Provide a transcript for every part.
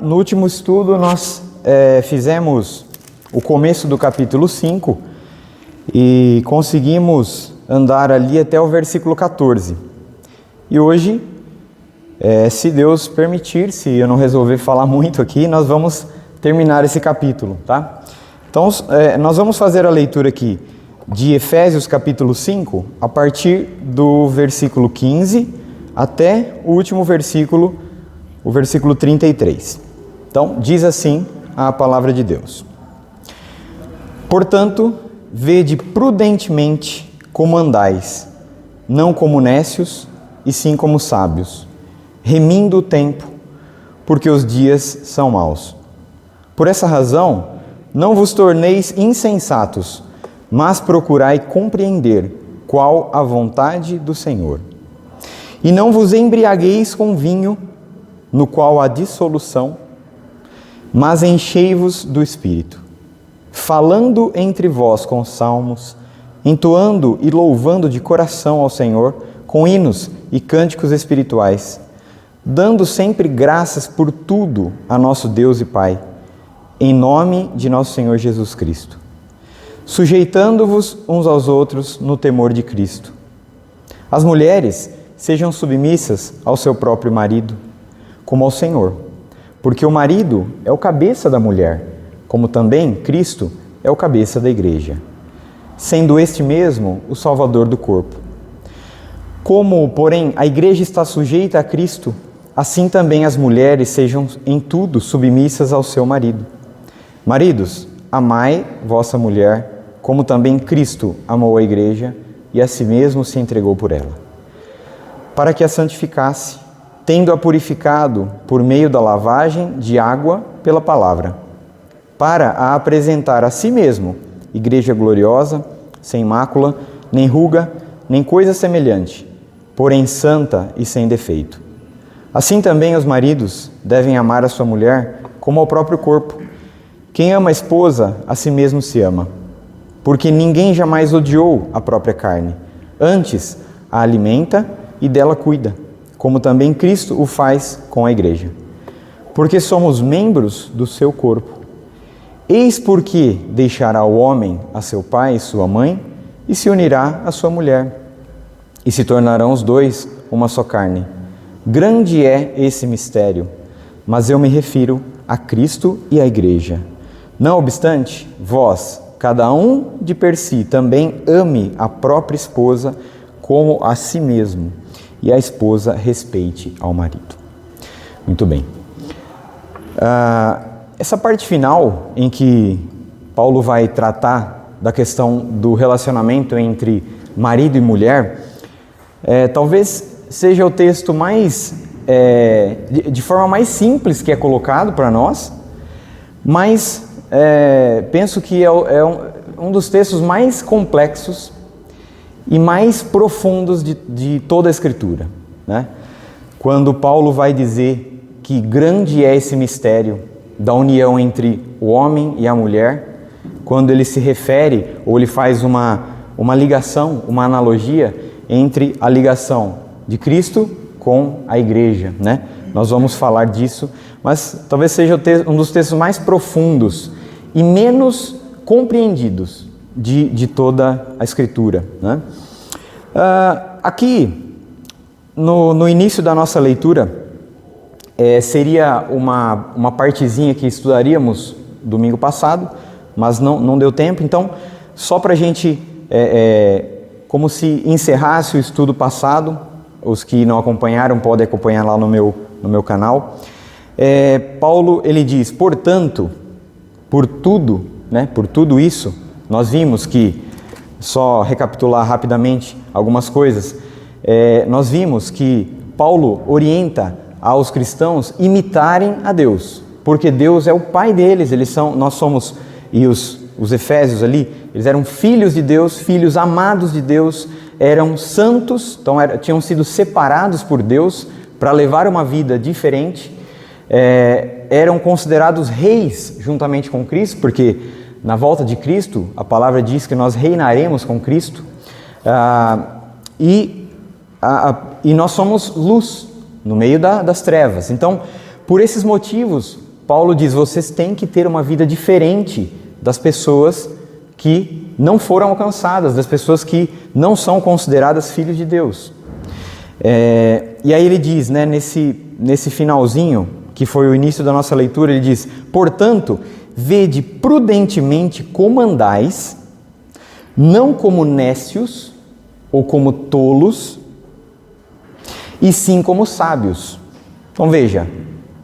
No último estudo nós fizemos o começo do capítulo 5 e conseguimos andar ali até o versículo 14. E hoje, se Deus permitir, se eu não resolver falar muito aqui, nós vamos terminar esse capítulo, tá? Então, nós vamos fazer a leitura aqui de Efésios capítulo 5, a partir do versículo 15 até o último versículo, o versículo 33. Então, diz assim a palavra de Deus. Portanto, vede prudentemente como andais, não como nécios, e sim como sábios, remindo o tempo, porque os dias são maus. Por essa razão, não vos torneis insensatos, mas procurai compreender qual a vontade do Senhor. E não vos embriagueis com vinho, no qual há dissolução, mas enchei-vos do Espírito, falando entre vós com salmos, entoando e louvando de coração ao Senhor, com hinos e cânticos espirituais, dando sempre graças por tudo a nosso Deus e Pai, em nome de nosso Senhor Jesus Cristo, sujeitando-vos uns aos outros no temor de Cristo. As mulheres sejam submissas ao seu próprio marido, como ao Senhor, porque o marido é o cabeça da mulher, como também Cristo é o cabeça da igreja, sendo este mesmo o Salvador do corpo. Como, porém, a igreja está sujeita a Cristo, assim também as mulheres sejam em tudo submissas ao seu marido. Maridos, amai vossa mulher, como também Cristo amou a igreja e a si mesmo se entregou por ela, para que a santificasse, tendo-a purificado por meio da lavagem de água pela palavra, para a apresentar a si mesmo, igreja gloriosa, sem mácula, nem ruga, nem coisa semelhante, porém santa e sem defeito. Assim também os maridos devem amar a sua mulher como ao próprio corpo. Quem ama a esposa, a si mesmo se ama, porque ninguém jamais odiou a própria carne, antes a alimenta e dela cuida, como também Cristo o faz com a igreja, porque somos membros do seu corpo. Eis porque deixará o homem a seu pai e sua mãe, e se unirá à sua mulher, e se tornarão os dois uma só carne. Grande é esse mistério, mas eu me refiro a Cristo e à igreja. Não obstante, vós, cada um de per si, também ame a própria esposa como a si mesmo, e a esposa respeite ao marido. Muito bem. Essa parte final, em que Paulo vai tratar da questão do relacionamento entre marido e mulher, talvez seja o texto mais, de forma mais simples que é colocado para nós, mas penso que é um dos textos mais complexos e mais profundos de toda a Escritura, né? Quando Paulo vai dizer que grande é esse mistério da união entre o homem e a mulher, quando ele se refere, ou ele faz uma ligação, uma analogia entre a ligação de Cristo com a igreja, né? Nós vamos falar disso, mas talvez seja um dos textos mais profundos e menos compreendidos de toda a Escritura, né? Aqui, no início da nossa leitura, seria uma partezinha que estudaríamos domingo passado, mas não deu tempo, então, só para a gente, como se encerrasse o estudo passado, os que não acompanharam podem acompanhar lá no meu canal. Paulo, ele diz, portanto, por tudo isso, nós vimos que, só recapitular rapidamente algumas coisas, nós vimos que Paulo orienta aos cristãos imitarem a Deus, porque Deus é o Pai deles, nós somos, e os efésios ali, eles eram filhos de Deus, filhos amados de Deus, eram santos, então tinham sido separados por Deus para levar uma vida diferente, eram considerados reis juntamente com Cristo, porque na volta de Cristo, a palavra diz que nós reinaremos com Cristo, e nós somos luz no meio das trevas. Então, por esses motivos, Paulo diz, vocês têm que ter uma vida diferente das pessoas que não foram alcançadas, das pessoas que não são consideradas filhos de Deus. E aí ele diz, né, nesse finalzinho, que foi o início da nossa leitura, ele diz, portanto, vede prudentemente como andais, não como nécios ou como tolos, e sim como sábios. Então veja,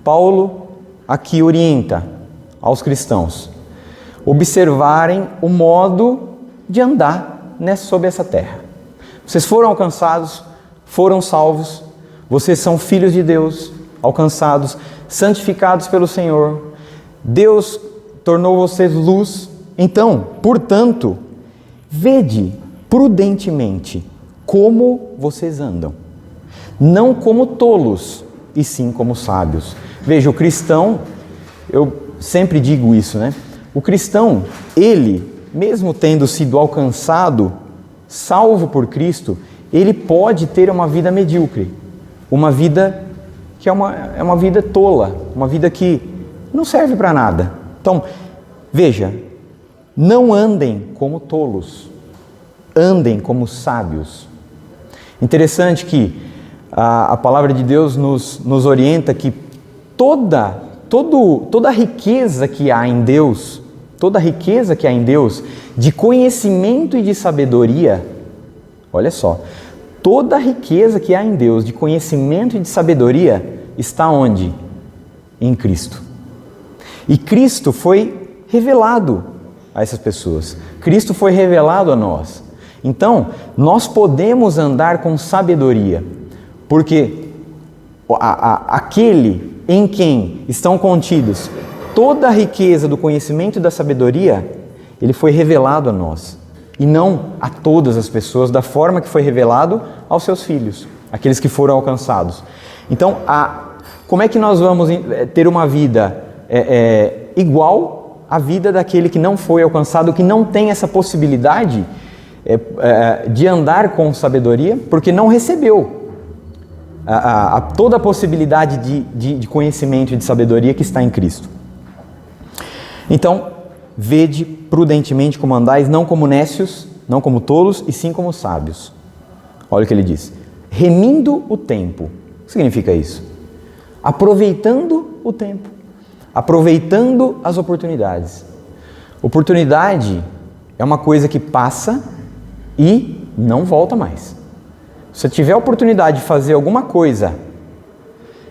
Paulo aqui orienta aos cristãos observarem o modo de andar sobre essa terra. Vocês foram alcançados, foram salvos, vocês são filhos de Deus, alcançados, santificados pelo Senhor, Deus tornou vocês luz. Então, portanto, vede prudentemente como vocês andam, não como tolos, e sim como sábios. Veja, o cristão, eu sempre digo isso, né? O cristão, ele, mesmo tendo sido alcançado, salvo por Cristo, ele pode ter uma vida medíocre, uma vida que é uma vida tola, uma vida que não serve para nada. Então, veja, não andem como tolos, andem como sábios. Interessante que a palavra de Deus nos orienta que toda a riqueza que há em Deus, de conhecimento e de sabedoria, olha só, toda a riqueza que há em Deus de conhecimento e de sabedoria está onde? Em Cristo. E Cristo foi revelado a essas pessoas. Cristo foi revelado a nós. Então, nós podemos andar com sabedoria, porque aquele em quem estão contidos toda a riqueza do conhecimento e da sabedoria, ele foi revelado a nós, e não a todas as pessoas, da forma que foi revelado aos seus filhos, aqueles que foram alcançados. Então, como é que nós vamos ter uma vida igual à vida daquele que não foi alcançado, que não tem essa possibilidade de andar com sabedoria, porque não recebeu toda a possibilidade de conhecimento e de sabedoria que está em Cristo. Então, vede prudentemente como andais, não como nécios, não como tolos, e sim como sábios. Olha o que ele diz. Remindo o tempo. O que significa isso? Aproveitando o tempo. Aproveitando as oportunidades. Oportunidade é uma coisa que passa e não volta mais. Se você tiver a oportunidade de fazer alguma coisa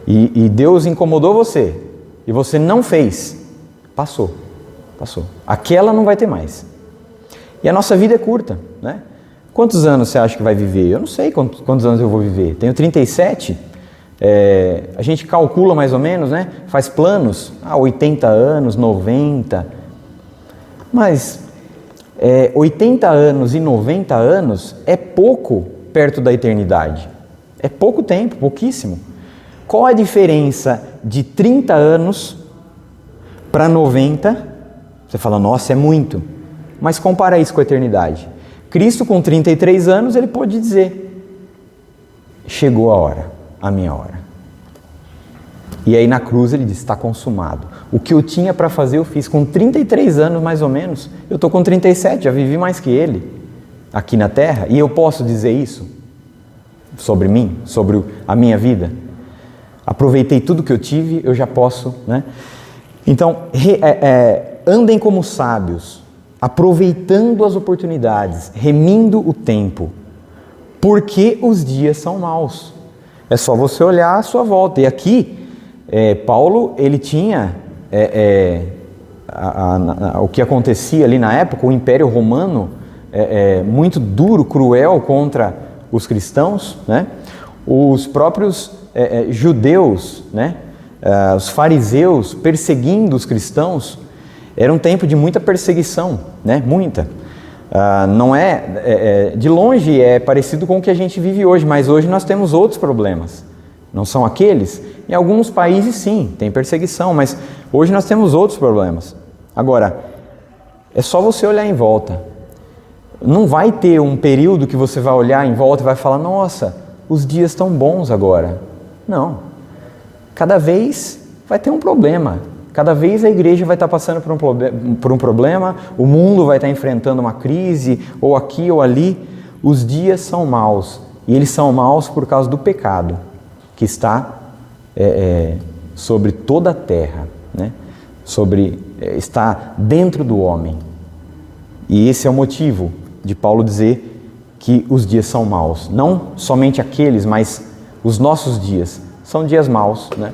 e Deus incomodou você e você não fez, passou. Aquela não vai ter mais. E a nossa vida é curta, né? Quantos anos você acha que vai viver? Eu não sei quantos anos eu vou viver. Tenho 37. A gente calcula mais ou menos, né? Faz planos, 80 anos, 90. Mas 80 anos e 90 anos é pouco perto da eternidade. É pouco tempo, pouquíssimo. Qual a diferença de 30 anos para 90? Você fala, nossa, é muito. Mas compara isso com a eternidade. Cristo, com 33 anos, ele pode dizer, chegou a hora, a minha hora. E aí na cruz ele diz, está consumado. O que eu tinha para fazer eu fiz com 33 anos mais ou menos. Eu estou com 37, já vivi mais que ele aqui na terra. E eu posso dizer isso sobre mim, sobre a minha vida. Aproveitei tudo que eu tive, eu já posso, né? Então, andem como sábios, aproveitando as oportunidades, remindo o tempo, porque os dias são maus. É só você olhar à sua volta. E aqui, Paulo, ele tinha o que acontecia ali na época, o Império Romano, muito duro, cruel contra os cristãos, né? Os próprios judeus, né? Os fariseus perseguindo os cristãos. Era um tempo de muita perseguição, né? Muita. Não de longe é parecido com o que a gente vive hoje, mas hoje nós temos outros problemas. Não são aqueles? Em alguns países sim, tem perseguição, mas hoje nós temos outros problemas. Agora, é só você olhar em volta. Não vai ter um período que você vai olhar em volta e vai falar, nossa, os dias estão bons agora. Não. Cada vez vai ter um problema. Cada vez a igreja vai estar passando por um problema, o mundo vai estar enfrentando uma crise, ou aqui ou ali. Os dias são maus, e eles são maus por causa do pecado que está sobre toda a terra, né? Está dentro do homem. E esse é o motivo de Paulo dizer que os dias são maus. Não somente aqueles, mas os nossos dias são dias maus, né?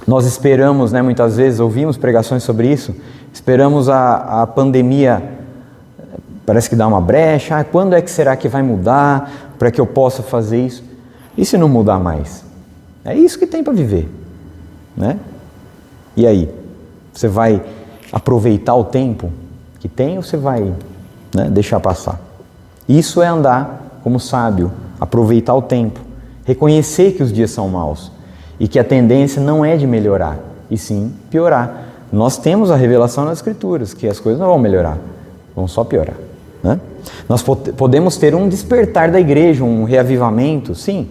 Nós esperamos, né, muitas vezes, ouvimos pregações sobre isso, esperamos a pandemia, parece que dá uma brecha, quando é que será que vai mudar para que eu possa fazer isso? E se não mudar mais? É isso que tem para viver, né? E aí? Você vai aproveitar o tempo que tem ou você vai, né, deixar passar? Isso é andar como sábio, aproveitar o tempo, reconhecer que os dias são maus e que a tendência não é de melhorar, e sim piorar. Nós temos a revelação nas Escrituras que as coisas não vão melhorar, vão só piorar, né? Nós podemos ter um despertar da igreja, um reavivamento, sim,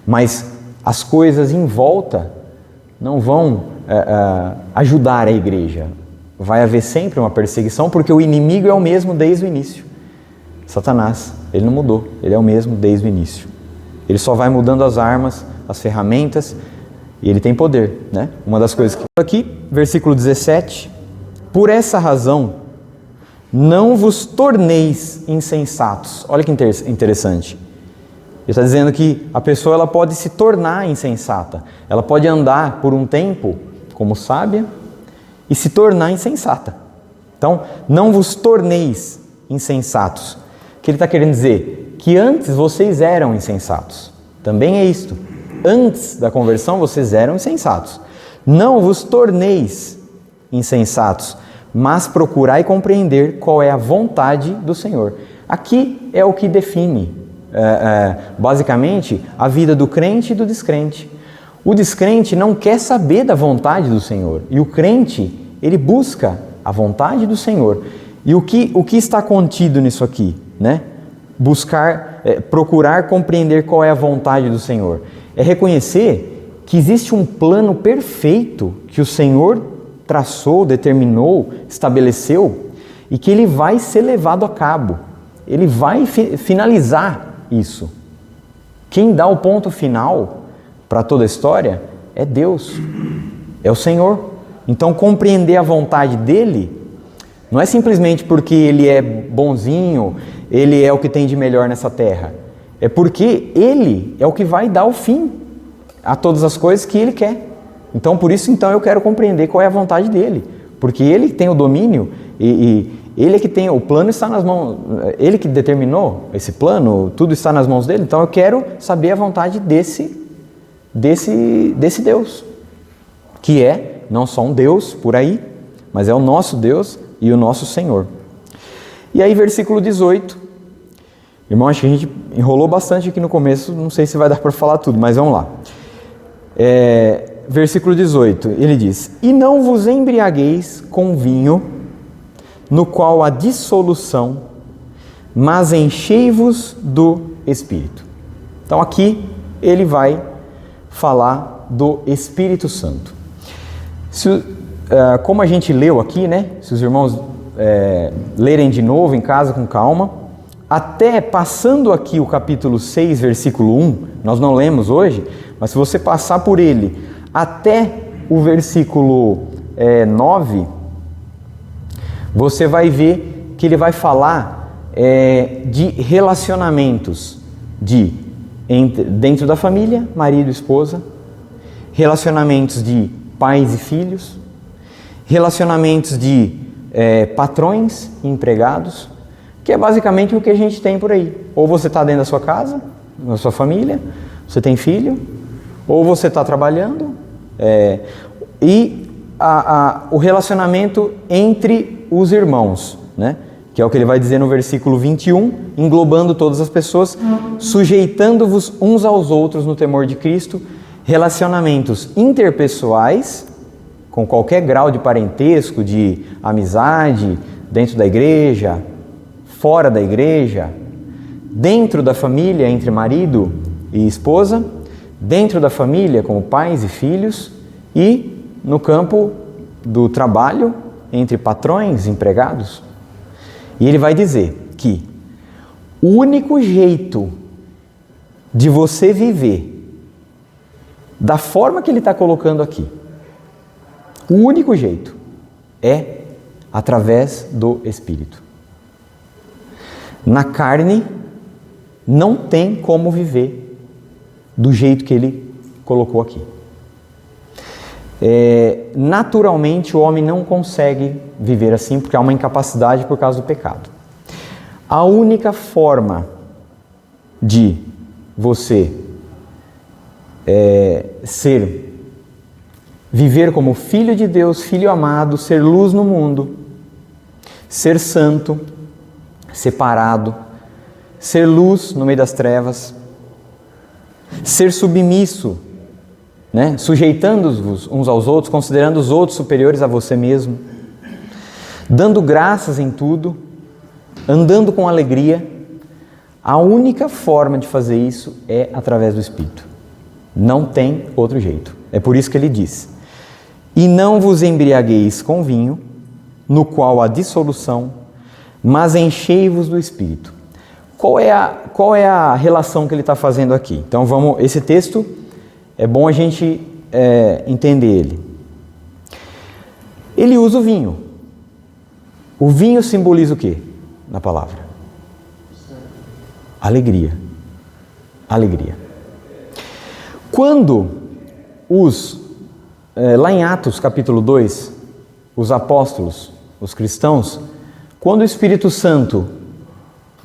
mas as coisas em volta não vão ajudar a igreja. Vai haver sempre uma perseguição, porque o inimigo é o mesmo desde o início. Satanás, ele não mudou, ele é o mesmo desde o início. Ele só vai mudando as armas, as ferramentas, e ele tem poder, né? Uma das coisas que aqui, versículo 17, por essa razão, não vos torneis insensatos. Olha que interessante. Ele está dizendo que a pessoa ela pode se tornar insensata. Ela pode andar por um tempo como sábia e se tornar insensata. Então, não vos torneis insensatos. O que ele está querendo dizer? Que antes vocês eram insensatos. Também é isto. Antes da conversão vocês eram insensatos. Não vos torneis insensatos, mas procurai compreender qual é a vontade do Senhor. Aqui é o que define, basicamente, a vida do crente e do descrente. O descrente não quer saber da vontade do Senhor, e o crente, ele busca a vontade do Senhor. E o que está contido nisso aqui, né? Procurar compreender qual é a vontade do Senhor. É reconhecer que existe um plano perfeito que o Senhor traçou, determinou, estabeleceu e que ele vai ser levado a cabo. Ele vai finalizar isso. Quem dá o ponto final para toda a história é Deus, é o Senhor. Então compreender a vontade dele não é simplesmente porque ele é bonzinho, ele é o que tem de melhor nessa terra. É porque ele é o que vai dar o fim a todas as coisas que ele quer. Então, por isso, eu quero compreender qual é a vontade dele. Porque ele tem o domínio e ele é que tem, o plano está nas mãos, ele que determinou esse plano, tudo está nas mãos dele. Então, eu quero saber a vontade desse Deus, que é não só um Deus por aí, mas é o nosso Deus e o nosso Senhor. E aí, versículo 18. Irmão, acho que a gente enrolou bastante aqui no começo, não sei se vai dar para falar tudo, mas vamos lá. Versículo 18, ele diz: E não vos embriagueis com vinho, no qual há dissolução, mas enchei-vos do Espírito. Então aqui ele vai falar do Espírito Santo. Como a gente leu aqui, né? Se os irmãos lerem de novo em casa com calma, até passando aqui o capítulo 6, versículo 1, nós não lemos hoje, mas se você passar por ele até o versículo 9, você vai ver que ele vai falar de relacionamentos dentro da família, marido e esposa, relacionamentos de pais e filhos, relacionamentos de patrões e empregados, que é basicamente o que a gente tem por aí. Ou você está dentro da sua casa, na sua família, você tem filho, ou você está trabalhando, e o relacionamento entre os irmãos, né? Que é o que ele vai dizer no versículo 21, englobando todas as pessoas, sujeitando-vos uns aos outros no temor de Cristo, relacionamentos interpessoais, com qualquer grau de parentesco, de amizade, dentro da igreja, fora da igreja, dentro da família, entre marido e esposa, dentro da família, como pais e filhos, e no campo do trabalho, entre patrões e empregados. E ele vai dizer que o único jeito de você viver da forma que ele está colocando aqui, o único jeito é através do Espírito. Na carne, não tem como viver do jeito que ele colocou aqui. Naturalmente, o homem não consegue viver assim, porque há uma incapacidade por causa do pecado. A única forma de você viver como filho de Deus, filho amado, ser luz no mundo, ser santo, separado, ser luz no meio das trevas, ser submisso, né? Sujeitando-vos uns aos outros, considerando os outros superiores a você mesmo, dando graças em tudo, andando com alegria. A única forma de fazer isso é através do Espírito. Não tem outro jeito. É por isso que ele diz: e não vos embriagueis com vinho, no qual há dissolução, mas enchei-vos do Espírito. Qual é a relação que ele está fazendo aqui? Então esse texto é bom a gente entender ele. Ele usa o vinho. O vinho simboliza o quê na palavra? Alegria. Alegria. Quando lá em Atos capítulo 2, os apóstolos, os cristãos, quando o Espírito Santo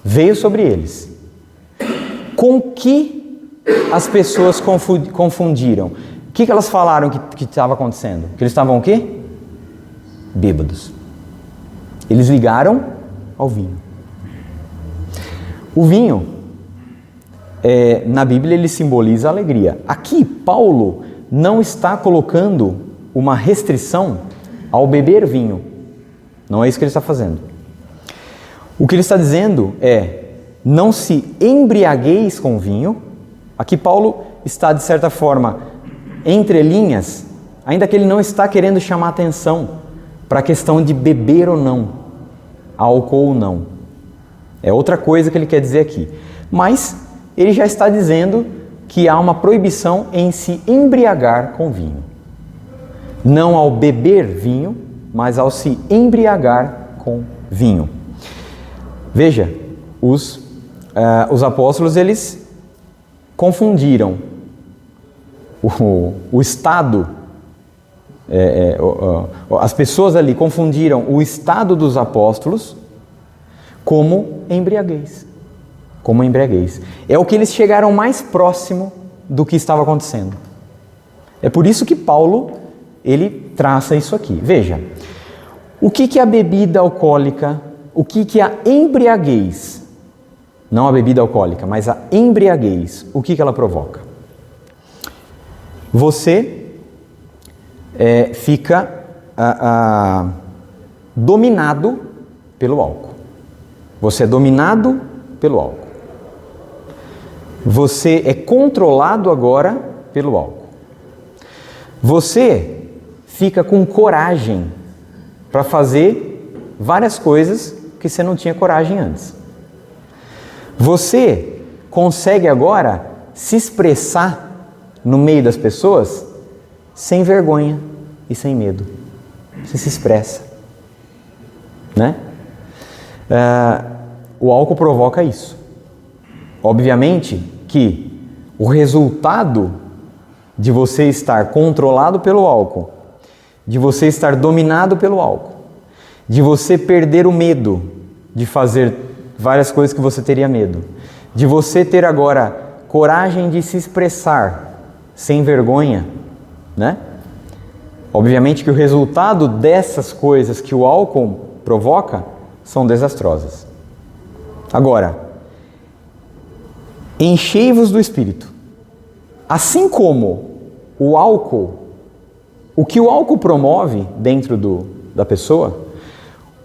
veio sobre eles, com que as pessoas confundiram? O que elas falaram que estava acontecendo? Que eles estavam o quê? Bêbados. Eles ligaram ao vinho. O vinho, na Bíblia, ele simboliza a alegria. Aqui, Paulo não está colocando uma restrição ao beber vinho. Não é isso que ele está fazendo. O que ele está dizendo é: não se embriagueis com vinho. Aqui Paulo está, de certa forma, entre linhas, ainda que ele não está querendo chamar atenção para a questão de beber ou não, álcool ou não. É outra coisa que ele quer dizer aqui. Mas ele já está dizendo que há uma proibição em se embriagar com vinho. Não ao beber vinho, mas ao se embriagar com vinho. Veja, os apóstolos, eles confundiram o estado, as pessoas ali confundiram o estado dos apóstolos como embriaguez. Como embriaguez. É o que eles chegaram mais próximo do que estava acontecendo. É por isso que Paulo, ele traça isso aqui. Veja, o que é a bebida alcoólica, o que é a embriaguez? Não a bebida alcoólica, mas a embriaguez. O que ela provoca? Você fica dominado pelo álcool. Você é dominado pelo álcool. Você é controlado agora pelo álcool. Você fica com coragem para fazer várias coisas que você não tinha coragem antes. Você consegue agora se expressar no meio das pessoas sem vergonha e sem medo. Você se expressa, né? O álcool provoca isso. Obviamente que o resultado de você estar controlado pelo álcool, de você estar dominado pelo álcool, de você perder o medo de fazer várias coisas que você teria medo, de você ter agora coragem de se expressar sem vergonha, né? Obviamente que o resultado dessas coisas que o álcool provoca são desastrosas. Agora, enchei-vos do Espírito. Assim como o álcool, o que o álcool promove dentro da pessoa,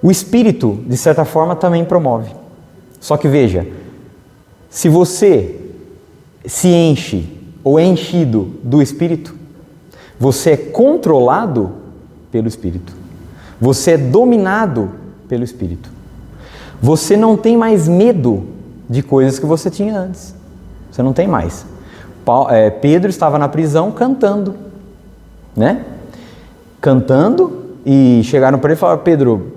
o Espírito, de certa forma, também promove. Só que veja, se você se enche ou é enchido do Espírito, você é controlado pelo Espírito. Você é dominado pelo Espírito. Você não tem mais medo de coisas que você tinha antes. Você não tem mais. Pedro estava na prisão cantando, né? Cantando, e chegaram para ele e falaram: Pedro,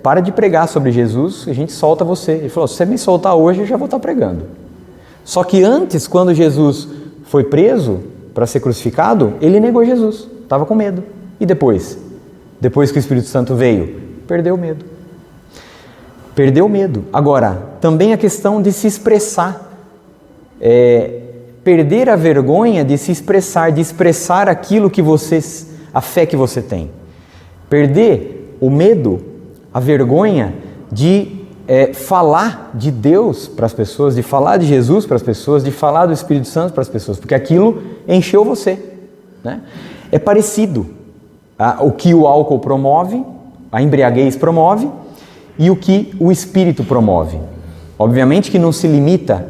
para de pregar sobre Jesus, a gente solta você. Ele falou: se você me soltar hoje, eu já vou estar pregando. Só que antes, quando Jesus foi preso para ser crucificado, ele negou Jesus, estava com medo. E depois? Depois que o Espírito Santo veio, perdeu o medo. Perdeu o medo. Agora, também a questão de se expressar. Perder a vergonha de se expressar, de expressar aquilo que a fé que você tem. Perder o medo, a vergonha de falar de Deus para as pessoas, de falar de Jesus para as pessoas, de falar do Espírito Santo para as pessoas, porque aquilo encheu você, né? É parecido o que o álcool promove, a embriaguez promove, e o que o Espírito promove. Obviamente que não se limita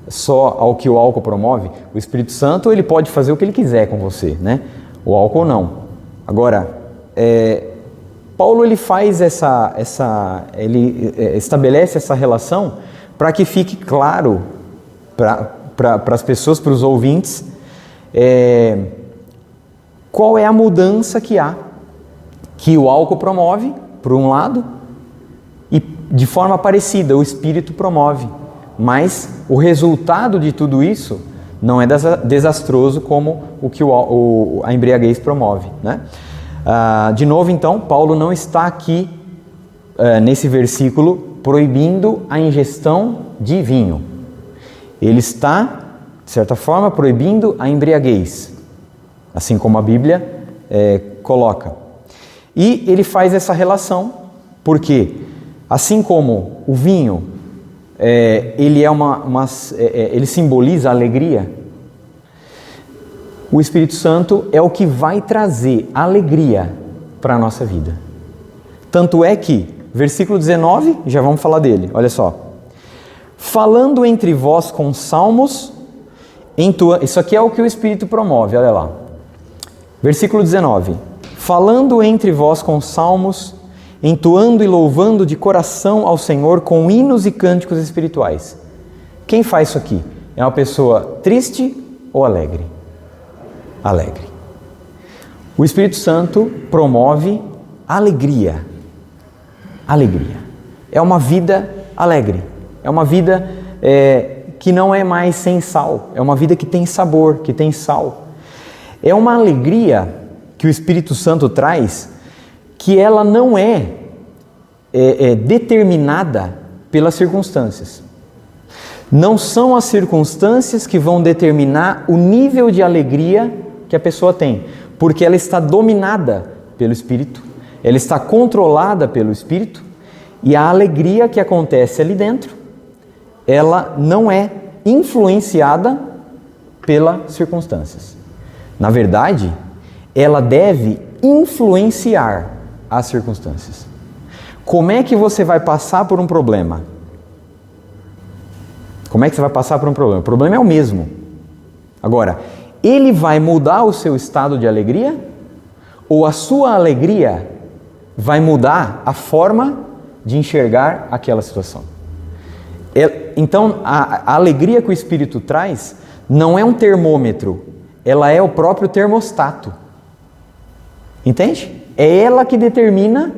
só ao que o álcool promove. O Espírito Santo, ele pode fazer o que ele quiser com você, né? O álcool não. Agora, Paulo ele faz ele estabelece essa relação para que fique claro para as pessoas, para os ouvintes, qual é a mudança que há, que o álcool promove, por um lado, e de forma parecida o Espírito promove, mas o resultado de tudo isso não é desastroso como o que a embriaguez promove, né? De novo, então, Paulo não está aqui, nesse versículo, proibindo a ingestão de vinho. Ele está, de certa forma, proibindo a embriaguez, assim como a Bíblia coloca. E ele faz essa relação, porque, assim como o vinho, ele ele simboliza a alegria, o Espírito Santo é o que vai trazer alegria para a nossa vida. Tanto é que, versículo 19, já vamos falar dele, olha só. Falando entre vós com salmos, isso aqui é o que o Espírito promove, olha lá. Versículo 19. Falando entre vós com salmos, entoando e louvando de coração ao Senhor com hinos e cânticos espirituais. Quem faz isso aqui? É uma pessoa triste ou alegre? Alegre. O Espírito Santo promove alegria. Alegria. É uma vida alegre. É uma vida que não é mais sem sal. É uma vida que tem sabor, que tem sal. É uma alegria que o Espírito Santo traz, que ela não é determinada pelas circunstâncias. Não são as circunstâncias que vão determinar o nível de alegria que a pessoa tem, porque ela está dominada pelo Espírito, ela está controlada pelo Espírito, e a alegria que acontece ali dentro, ela não é influenciada pelas circunstâncias. Na verdade, ela deve influenciar as circunstâncias. Como é que você vai passar por um problema? Como é que você vai passar por um problema? O problema é o mesmo. Agora, ele vai mudar o seu estado de alegria? Ou a sua alegria vai mudar a forma de enxergar aquela situação? Então, a alegria que o Espírito traz não é um termômetro, ela é o próprio termostato. Entende? É ela que determina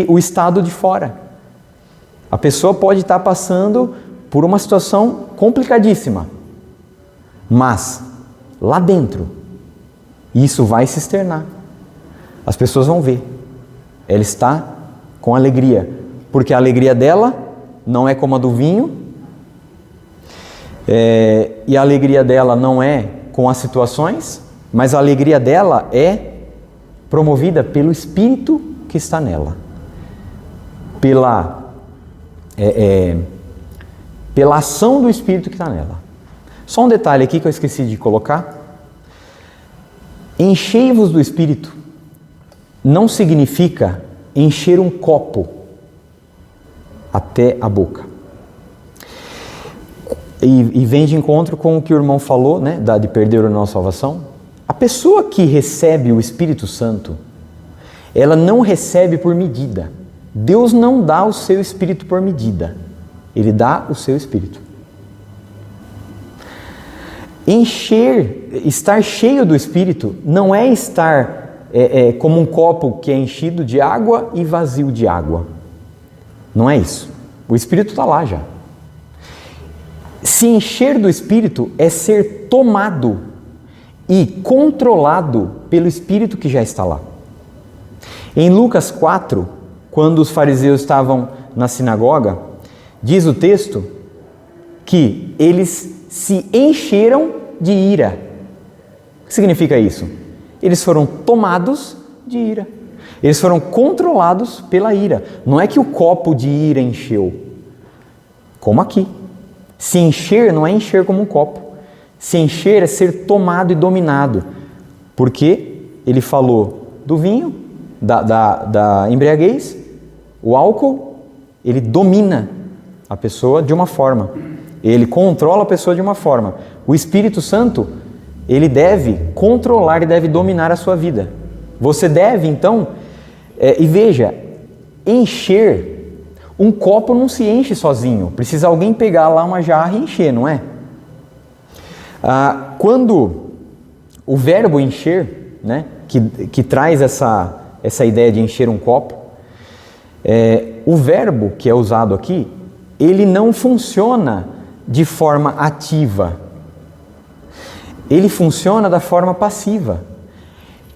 o estado de fora. A pessoa pode estar passando por uma situação complicadíssima, mas lá dentro, isso vai se externar. As pessoas vão ver. Ela está com alegria, porque a alegria dela não é como a do vinho, e a alegria dela não é com as situações, mas a alegria dela é promovida pelo Espírito que está nela, pela ação do Espírito que está nela. Só um detalhe aqui que eu esqueci de colocar. Enchei-vos do Espírito não significa encher um copo até a boca. e vem de encontro com o que o irmão falou, né, de perder a nossa salvação. A pessoa que recebe o Espírito Santo, ela não recebe por medida. Deus não dá o seu Espírito por medida. Ele dá o seu Espírito. Estar cheio do Espírito não é estar como um copo que é enchido de água e vazio de água. Não é isso. O Espírito está lá já. Se encher do Espírito é ser tomado e controlado pelo Espírito que já está lá. Em Lucas 4, quando os fariseus estavam na sinagoga, diz o texto que eles se encheram de ira. O que significa isso? Eles foram tomados de ira. Eles foram controlados pela ira. Não é que o copo de ira encheu, como aqui. Se encher não é encher como um copo. Se encher é ser tomado e dominado. Porque ele falou do vinho, da embriaguez, o álcool, ele domina a pessoa de uma forma. Ele controla a pessoa de uma forma. O Espírito Santo, ele deve controlar e deve dominar a sua vida. Você deve, então, e veja, encher. Um copo não se enche sozinho. Precisa alguém pegar lá uma jarra e encher, não é? Quando o verbo encher, né, que traz essa ideia de encher um copo, o verbo que é usado aqui, ele não funciona de forma ativa. Ele funciona da forma passiva.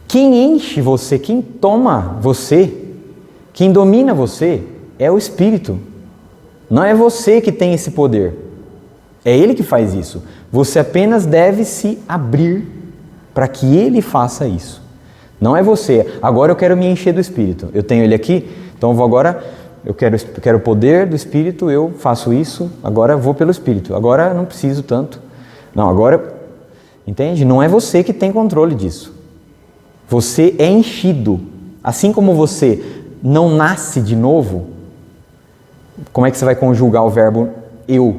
Quem enche você, quem toma você, quem domina você, é o Espírito. Não é você que tem esse poder. É Ele que faz isso. Você apenas deve se abrir para que Ele faça isso. Não é você. Agora eu quero me encher do Espírito. Eu tenho Ele aqui, então eu quero o poder do Espírito, eu faço isso, agora eu vou pelo Espírito. Agora eu não preciso tanto. Não, agora, entende? Não é você que tem controle disso. Você é enchido. Assim como você não nasce de novo, como é que você vai conjugar o verbo eu?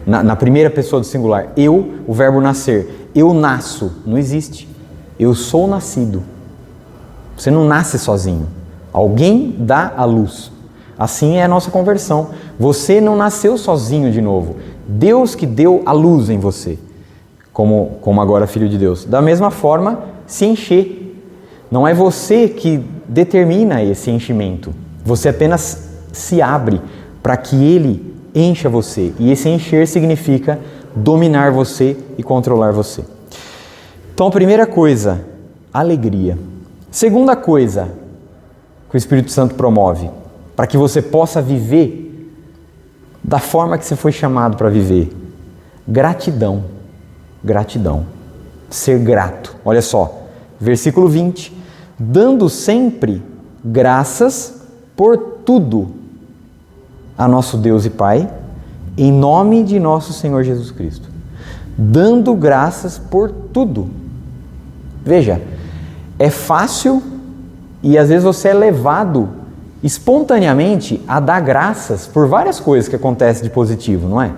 Na primeira pessoa do singular, eu, o verbo nascer. Eu nasço, não existe. Eu sou nascido. Você não nasce sozinho. Alguém dá a luz. Assim é a nossa conversão. Você não nasceu sozinho de novo. Deus que deu a luz em você, como agora filho de Deus. Da mesma forma, se encher. Não é você que determina esse enchimento. Você apenas se abre para que Ele encha você. E esse encher significa dominar você e controlar você. Então, a primeira coisa, alegria. Segunda coisa que o Espírito Santo promove, para que você possa viver da forma que você foi chamado para viver. Gratidão. Gratidão. Ser grato. Olha só, versículo 20. Dando sempre graças por tudo a nosso Deus e Pai, em nome de nosso Senhor Jesus Cristo. Dando graças por tudo. Veja, é fácil e às vezes você é levado espontaneamente a dar graças por várias coisas que acontecem de positivo, não é?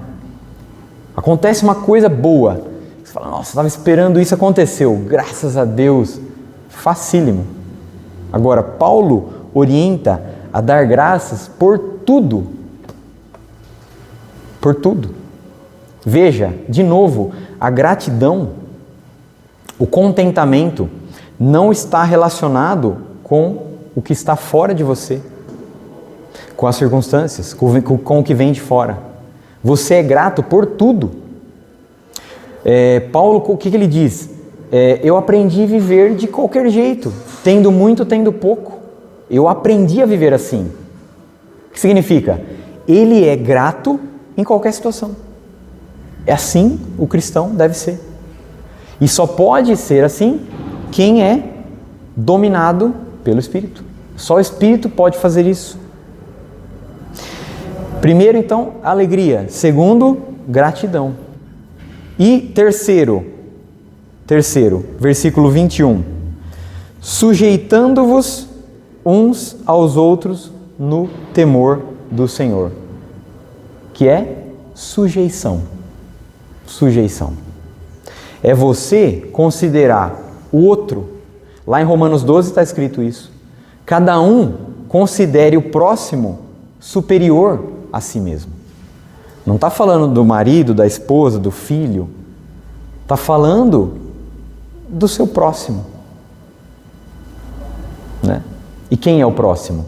Acontece uma coisa boa, você fala, nossa, estava esperando isso, aconteceu, graças a Deus, facílimo. Agora, Paulo orienta a dar graças por tudo. Por tudo. Veja, de novo, a gratidão, o contentamento, não está relacionado com o que está fora de você, com as circunstâncias, com o que vem de fora. Você é grato por tudo. Paulo, o que ele diz? Eu aprendi a viver de qualquer jeito, tendo muito, tendo pouco. Eu aprendi a viver assim. O que significa? Ele é grato em qualquer situação. É assim o cristão deve ser. E só pode ser assim quem é dominado pelo Espírito. Só o Espírito pode fazer isso. Primeiro, então, alegria. Segundo, gratidão. E terceiro, versículo 21. Sujeitando-vos uns aos outros no temor do Senhor, que é sujeição. Sujeição. É você considerar o outro. Lá em Romanos 12 está escrito isso. Cada um considere o próximo superior a si mesmo. Não está falando do marido, da esposa, do filho. Está falando do seu próximo. Né? E quem é o próximo?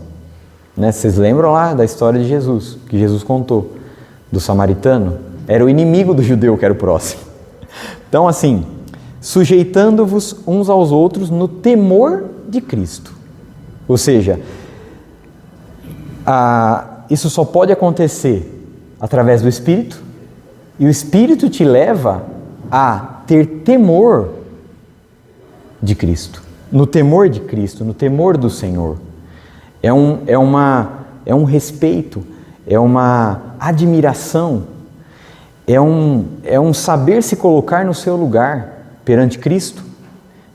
Né? Vocês lembram lá da história de Jesus, que Jesus contou, do samaritano? Era o inimigo do judeu que era o próximo. Então assim, sujeitando-vos uns aos outros no temor de Cristo. Ou seja, isso só pode acontecer através do Espírito, e o Espírito te leva a ter temor de Cristo, no temor de Cristo, no temor do Senhor. É um respeito, é uma admiração, é um saber se colocar no seu lugar perante Cristo.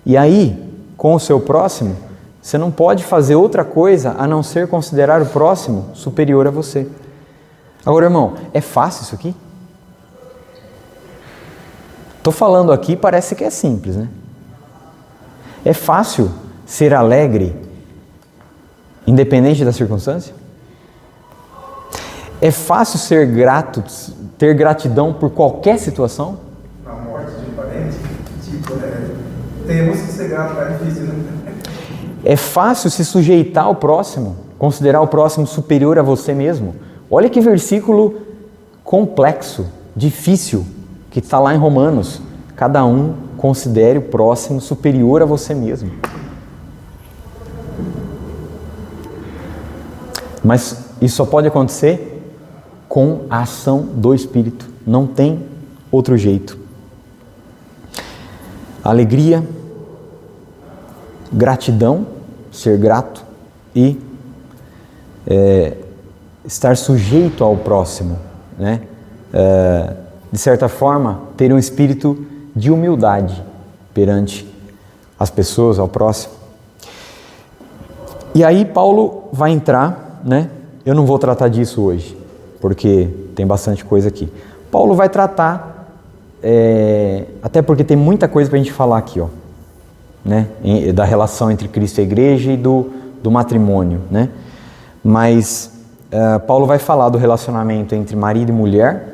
E aí, com o seu próximo, você não pode fazer outra coisa a não ser considerar o próximo superior a você. Agora, irmão, é fácil isso aqui? Estou falando aqui, parece que é simples, né? É fácil ser alegre, independente da circunstância? É fácil ser grato, ter gratidão por qualquer situação? Na morte de um parente, temos que ser grato, é difícil, né? É fácil se sujeitar ao próximo, considerar o próximo superior a você mesmo? Olha que versículo complexo, difícil, que está lá em Romanos. Cada um considere o próximo superior a você mesmo. Mas isso só pode acontecer com a ação do Espírito. Não tem outro jeito. Alegria, gratidão, ser grato e estar sujeito ao próximo, né? De certa forma, ter um espírito de humildade perante as pessoas, ao próximo. E aí Paulo vai entrar, né? Eu não vou tratar disso hoje, porque tem bastante coisa aqui. Paulo vai tratar, até porque tem muita coisa para a gente falar aqui, ó, né? Da relação entre Cristo e a igreja e do matrimônio, né? Mas Paulo vai falar do relacionamento entre marido e mulher,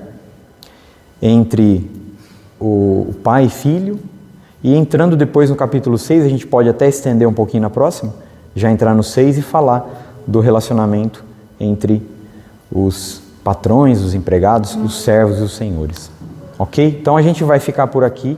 entre o pai e filho, e entrando depois no capítulo 6, a gente pode até estender um pouquinho na próxima, já entrar no 6 e falar do relacionamento entre os patrões, os empregados, os servos e os senhores. Ok? Então a gente vai ficar por aqui.